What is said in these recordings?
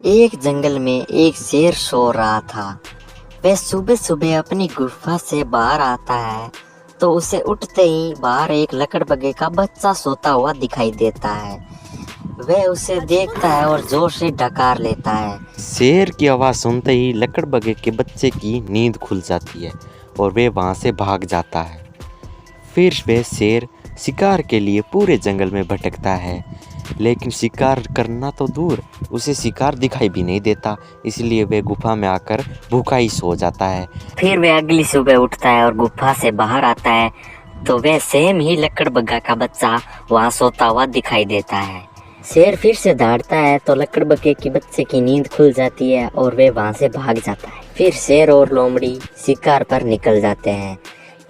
एक जंगल में एक शेर सो रहा था। वह सुबह सुबह अपनी गुफा से बाहर आता है तो उसे उठते ही बाहर एक लकड़बग्घे का बच्चा सोता हुआ दिखाई देता है। वह उसे देखता है और जोर से डकार लेता है। शेर की आवाज़ सुनते ही लकड़बग्घे के बच्चे की नींद खुल जाती है और वे वहाँ से भाग जाता है। फिर वह शेर शिकार के लिए पूरे जंगल में भटकता है, लेकिन शिकार करना तो दूर, उसे शिकार दिखाई भी नहीं देता, इसलिए वह गुफा में आकर भूखा ही सो जाता है। फिर वह अगली सुबह उठता है और गुफा से बाहर आता है तो वह सेम ही लकड़बग्घा का बच्चा वहाँ सोता हुआ दिखाई देता है। शेर फिर से दौड़ता है तो लकड़बग्घे के बच्चे की नींद खुल जाती है और वह वहाँ से भाग जाता है। फिर शेर और लोमड़ी शिकार पर निकल जाते हैं,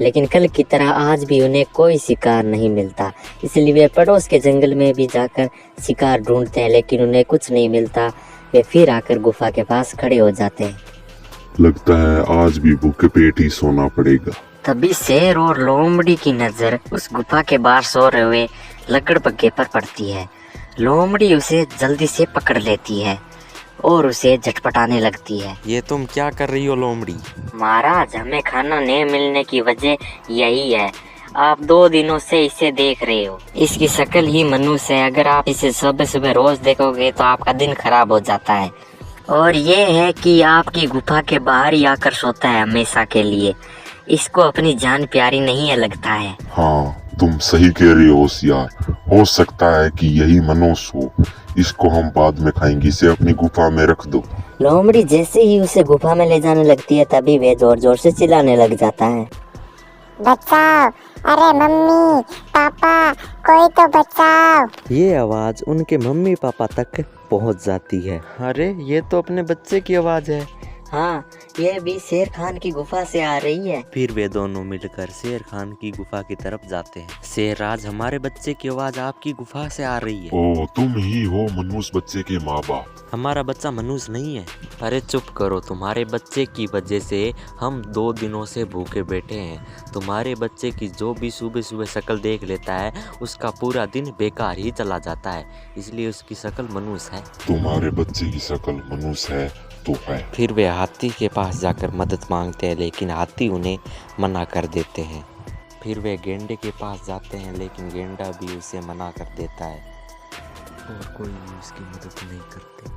लेकिन कल की तरह आज भी उन्हें कोई शिकार नहीं मिलता। इसलिए वे पड़ोस के जंगल में भी जाकर शिकार ढूंढते हैं, लेकिन उन्हें कुछ नहीं मिलता। वे फिर आकर गुफा के पास खड़े हो जाते हैं। लगता है आज भी भूखे पेट ही सोना पड़ेगा। तभी शेर और लोमड़ी की नजर उस गुफा के बाहर सो रहे हुए लकड़बग्घे पर पड़ती है। लोमड़ी उसे जल्दी से पकड़ लेती है और उसे झटपटाने लगती है। ये तुम क्या कर रही हो लोमड़ी? महाराज, हमें खाना नहीं मिलने की वजह यही है। आप 2 दिनों से इसे देख रहे हो। इसकी शक्ल ही मनुष्य है। अगर आप इसे सुबह सुबह रोज देखोगे तो आपका दिन खराब हो जाता है। और ये है कि आपकी गुफा के बाहर ही आकर सोता है हमेशा के लिए। इसको अपनी जान प्यारी नहीं है लगता है। हाँ, तुम सही कह रहे हो होशियार। हो सकता है कि यही मनुष्य हो। इसको हम बाद में खाएंगे, इसे अपनी गुफा में रख दो। लोमड़ी जैसे ही उसे गुफा में ले जाने लगती है तभी वह जोर जोर से चिल्लाने लग जाता है। बचाओ! अरे मम्मी पापा, कोई तो बचाओ! ये आवाज़ उनके मम्मी पापा तक पहुंच जाती है। अरे ये तो अपने बच्चे की आवाज़ है। हाँ, यह भी शेर खान की गुफा से आ रही है। फिर वे दोनों मिलकर शेर खान की गुफा की तरफ जाते हैं। शेरराज, हमारे बच्चे की आवाज़ आपकी गुफा से आ रही है। ओ, तुम ही हो मनुष्य बच्चे के माँ बाप। हमारा बच्चा मनुष्य नहीं है। अरे चुप करो, तुम्हारे बच्चे की वजह से हम 2 दिनों से भूखे बैठे हैं। तुम्हारे बच्चे की जो भी सुबह सुबह शक्ल देख लेता है उसका पूरा दिन बेकार ही चला जाता है, इसलिए उसकी शक्ल मनुष्य है। तुम्हारे बच्चे की शक्ल मनुष्य है तो है। फिर वे हाथी के पास जाकर मदद मांगते हैं, लेकिन हाथी उन्हें मना कर देते हैं। फिर वे गेंडे के पास जाते हैं, लेकिन गेंडा भी उसे मना कर देता है और कोई भी उसकी मदद नहीं करते।